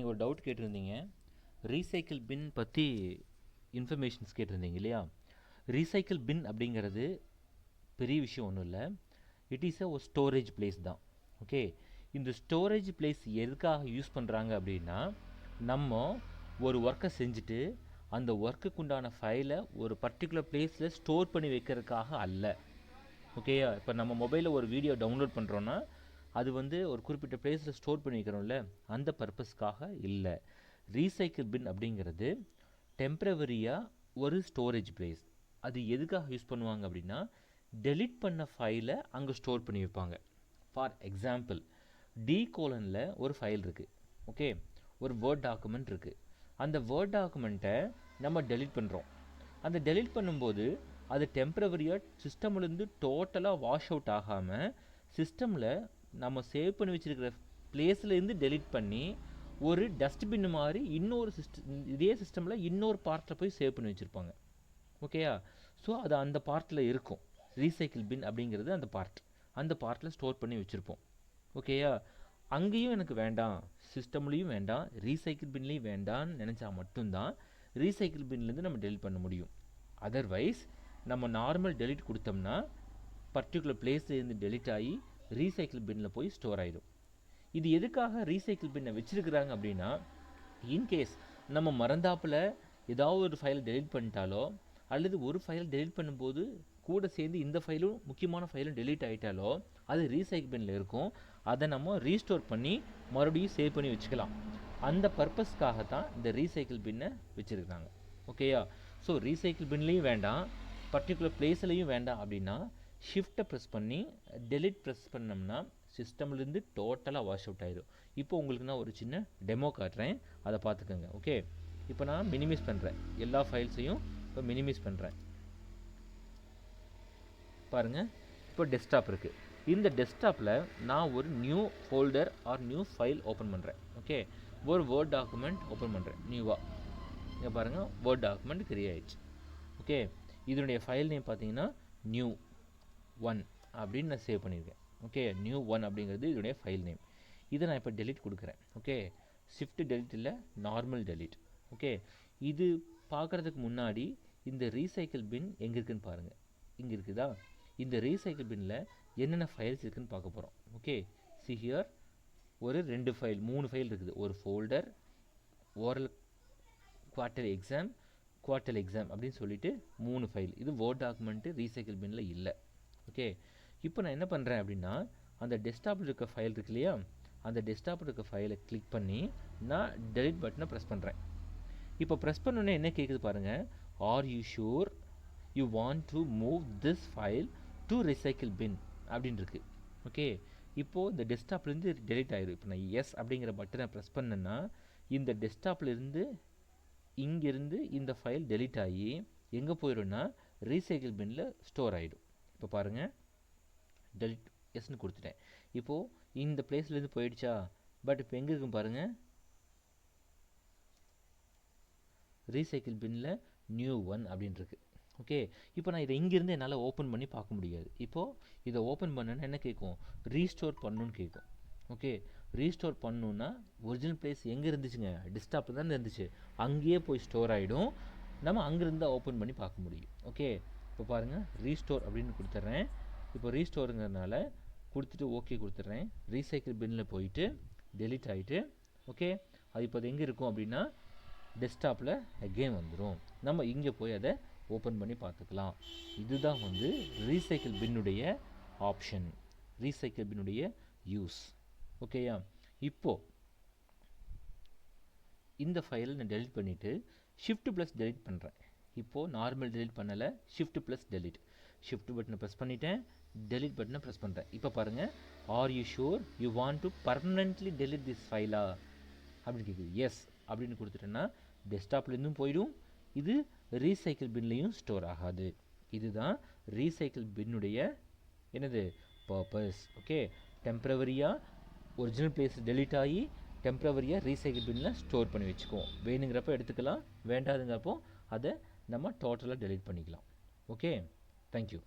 நீங்கள் ஒரு டவுட் கேட்டிருந்தீங்க, ரீசைக்கிள் பின் பற்றி இன்ஃபர்மேஷன்ஸ் கேட்டிருந்தீங்க இல்லையா? ரீசைக்கிள் பின் அப்படிங்கிறது பெரிய விஷயம் ஒன்றும் இல்லை. இட் இஸ் ஒரு ஸ்டோரேஜ் பிளேஸ் தான். ஓகே, இந்த ஸ்டோரேஜ் பிளேஸ் எதுக்காக யூஸ் பண்ணுறாங்க அப்படின்னா, நம்ம ஒரு ஒர்க்கை செஞ்சுட்டு அந்த ஒர்க்குக்கு உண்டான ஃபைலை ஒரு பர்டிகுலர் பிளேஸில் ஸ்டோர் பண்ணி வைக்கிறதுக்காக அல்ல. ஓகேயா? இப்போ நம்ம மொபைலில் ஒரு வீடியோ டவுன்லோட் பண்ணுறோன்னா அது வந்து ஒரு குறிப்பிட்ட பிளேஸில் ஸ்டோர் பண்ணி வைக்கிறோம்ல, அந்த பர்பஸ்க்காக இல்லை. ரீசைக்கிள் பின் அப்படிங்கிறது டெம்ப்ரவரியாக ஒரு ஸ்டோரேஜ் பிளேஸ். அது எதுக்காக யூஸ் பண்ணுவாங்க அப்படின்னா, டெலிட் பண்ண ஃபைலை அங்கே ஸ்டோர் பண்ணி வைப்பாங்க. ஃபார் எக்ஸாம்பிள், D:1 ஒரு ஃபைல் இருக்குது. ஓகே, ஒரு வேர்ட் டாக்குமெண்ட் இருக்குது. அந்த வேர்ட் டாக்குமெண்ட்டை நம்ம டெலிட் பண்ணுறோம். அந்த டெலிட் பண்ணும்போது அது டெம்ப்ரவரியாக சிஸ்டம்லேருந்து டோட்டலாக வாஷ் அவுட் ஆகாமல் சிஸ்டமில் நம்ம சேவ் பண்ணி வச்சுருக்கிற பிளேஸ்லேருந்து டெலிட் பண்ணி ஒரு டஸ்ட்பின் மாதிரி இன்னொரு இதே சிஸ்டமில் இன்னொரு பார்ட்டில் போய் சேவ் பண்ணி வச்சுருப்பாங்க. ஓகேயா? ஸோ அது அந்த பார்ட்டில் இருக்கும். ரீசைக்கிள் பின் அப்படிங்கிறது அந்த பார்ட்டில் ஸ்டோர் பண்ணி வச்சுருப்போம். ஓகேயா? அங்கேயும் எனக்கு வேண்டாம், சிஸ்டம்லேயும் வேண்டாம், ரீசைக்கிள் பின்லேயும் வேண்டான்னு நினச்சா மட்டும்தான் ரீசைக்கிள் பின்லேருந்து நம்ம டெலிட் பண்ண முடியும். அதர்வைஸ் நம்ம நார்மல் டெலிட் கொடுத்தோம்னா பர்டிகுலர் பிளேஸ்லேருந்து டெலிட் ஆகி ரீசைக்கிள் பின்னில் போய் ஸ்டோர் ஆகிடும். இது எதுக்காக ரீசைக்கிள் பின்னை வச்சுருக்கிறாங்க அப்படின்னா, இன்கேஸ் நம்ம மறந்தாப்பில் ஏதாவது ஒரு ஃபைலை டெலிட் பண்ணிட்டாலோ, அல்லது ஒரு ஃபைல் டெலிட் பண்ணும்போது கூட சேர்ந்து இந்த ஃபைலும் முக்கியமான ஃபைலும் டெலிட் ஆகிட்டாலோ அது ரீசைக்கிள் பின்னில் இருக்கும். அதை நம்ம ரீஸ்டோர் பண்ணி மறுபடியும் சேவ் பண்ணி வச்சுக்கலாம். அந்த பர்பஸ்க்காக தான் இந்த ரீசைக்கிள் பின்னை வச்சுருக்காங்க. ஓகேயா? ஸோ ரீசைக்கிள் பின்லேயும் வேண்டாம், பர்டிகுலர் பிளேஸ்லையும் வேண்டாம் அப்படின்னா ஷிஃப்ட்டை ப்ரெஸ் பண்ணி டெலிட் ப்ரெஸ் பண்ணோம்னா சிஸ்டம்லேருந்து டோட்டலாக வாஷ் அவுட் ஆகிடும். இப்போ உங்களுக்கு நான் ஒரு சின்ன டெமோ காட்டுறேன், அதை பார்த்துக்கோங்க. ஓகே, இப்போ நான் மினிமைஸ் பண்ணுறேன், எல்லா ஃபைல்ஸையும் இப்போ மினிமைஸ் பண்ணுறேன். பாருங்கள், இப்போ டெஸ்க்டாப் இருக்குது. இந்த டெஸ்க்டாப்பில் நான் ஒரு new folder or new file open பண்ணுறேன். ஓகே, ஒரு வேர்ட் டாக்குமெண்ட் ஓப்பன் பண்ணுறேன் நியூவாக. இங்கே பாருங்கள், வேர்ட் டாக்குமெண்ட் கிரியேட் ஆயிடுச்சு. ஓகே, இதனுடைய ஃபைல் நேம் பார்த்தீங்கன்னா new1 அப்படின்னு நான் சேவ் பண்ணியிருக்கேன். ஓகே, new1 அப்படிங்கிறது இதனுடைய ஃபைல் நேம். இதை நான் இப்போ டெலிட் கொடுக்குறேன். ஓகே, ஷிஃப்ட் டெலிட் இல்லை, நார்மல் டெலிட். ஓகே, இது பார்க்குறதுக்கு முன்னாடி இந்த ரீசைக்கிள் பின் எங்கே இருக்குதுன்னு பாருங்கள். இங்கே இருக்குதா? இந்த ரீசைக்கிள் பின்னில் என்னென்ன ஃபைல்ஸ் இருக்குதுன்னு பார்க்க போகிறோம். ஓகே, see here ஒரு 2 ஃபைல் 3 ஃபைல் இருக்குது. ஒரு ஃபோல்டர், ஓரல் குவார்ட்டர் எக்ஸாம் அப்படின்னு சொல்லிட்டு 3 ஃபைல். இது வேர்ட் டாக்குமெண்ட்டு ரீசைக்கிள் பின்னில் இல்லை. ஓகே, இப்போ நான் என்ன பண்ணுறேன் அப்படின்னா, அந்த டெஸ்க்டாப்பில் இருக்க ஃபைல் இருக்கு இல்லையா, அந்த டெஸ்க்டாப்பில் இருக்க ஃபைலை கிளிக் பண்ணி நான் டெலிட் பட்டனை ப்ரெஸ் பண்ணுறேன். இப்போ ப்ரெஸ் பண்ணோன்னே என்ன கேட்குது பாருங்கள், are you sure you want to move this file to recycle bin அப்படின்னு இருக்கு. ஓகே, இப்போது இந்த டெஸ்க்டாப்லேருந்து டெலிட் ஆகிடும். இப்போ நான் எஸ் அப்படிங்கிற பட்டனை ப்ரெஸ் பண்ணேன்னா இந்த டெஸ்க்டாப்லேருந்து இங்கேருந்து இந்த ஃபைல் டெலிட் ஆகி எங்கே போயிடும்னா ரீசைக்கிள் பின்னில் ஸ்டோர் ஆகிடும். இப்போ பாருங்கள், டெலிட் எஸ்ன்னு கொடுத்துட்டேன். இப்போது இந்த பிளேஸ்லேருந்து போயிடுச்சா? பட் இப்போ எங்கே இருக்கும் பாருங்கள், ரீசைக்கிள் பின்னில் new1 அப்படின்ட்டுருக்கு. ஓகே, இப்போ நான் இதை இங்கேருந்து என்னால் ஓப்பன் பண்ணி பார்க்க முடியாது. இப்போது இதை ஓப்பன் பண்ணேன்னா என்ன கேட்கும்? ரீஸ்டோர் பண்ணணுன்னு கேட்கும். ஓகே, ரீஸ்டோர் பண்ணணுன்னா ஒரிஜினல் பிளேஸ் எங்கே இருந்துச்சுங்க? டெஸ்க்டாப்பில் தான் இருந்துச்சு, அங்கேயே போய் ஸ்டோர் ஆகிடும். நம்ம அங்கேருந்து ஓப்பன் பண்ணி பார்க்க முடியும். ஓகே, இப்போ பாருங்கள், ரீஸ்டோர் அப்படின்னு கொடுத்துட்றேன். இப்போ ரீஸ்டோருங்கிறதுனால கொடுத்துட்டு ஓகே கொடுத்துட்றேன். ரீசைக்கிள் பின்னில் போயிட்டு டெலிட் ஆகிட்டு. ஓகே, அது இப்போ அது எங்கே இருக்கும் அப்படின்னா டெஸ்க்டாப்பில் அகெயின் வந்துடும். நம்ம இங்கே போய் அதை ஓப்பன் பண்ணி பார்த்துக்கலாம். இதுதான் வந்து ரீசைக்கிள் பின்னுடைய ஆப்ஷன், ரீசைக்கிள் பின்னுடைய யூஸ். ஓகேயா? இப்போது இந்த ஃபைலை நான் டெலிட் பண்ணிவிட்டு ஷிஃப்ட் ப்ளஸ் டெலிட் பண்ணுறேன். இப்போது நார்மல் டெலிட் பண்ணலை, ஷிஃப்ட் ப்ளஸ் டெலிட். ஷிஃப்ட் பட்டனை ப்ரெஸ் பண்ணிவிட்டேன், டெலிட் பட்டனை ப்ரெஸ் பண்ணுறேன். இப்போ பாருங்கள், are you sure you want to permanently delete this ஃபைலா அப்படின்னு கேட்குது. எஸ் அப்படின்னு கொடுத்துட்டேன்னா டெஸ்க்டாப்லேருந்தும் போயிடும், இது ரீசைக்கிள் பின்லேயும் ஸ்டோர் ஆகாது. இதுதான் ரீசைக்கிள் பின்னுடைய என்னது பர்பஸ். ஓகே, டெம்ப்ரவரியாக ஒரிஜினல் பிளேஸ் டெலிட் ஆகி டெம்ப்ரவரியாக ரீசைக்கிள் பின்னில் ஸ்டோர் பண்ணி வச்சுக்குவோம். வேணுங்கிறப்ப எடுத்துக்கலாம், வேண்டாதுங்கிறப்போ அதை நம்ம டோட்டலாக டெலிட் பண்ணிக்கலாம். Okay, thank you.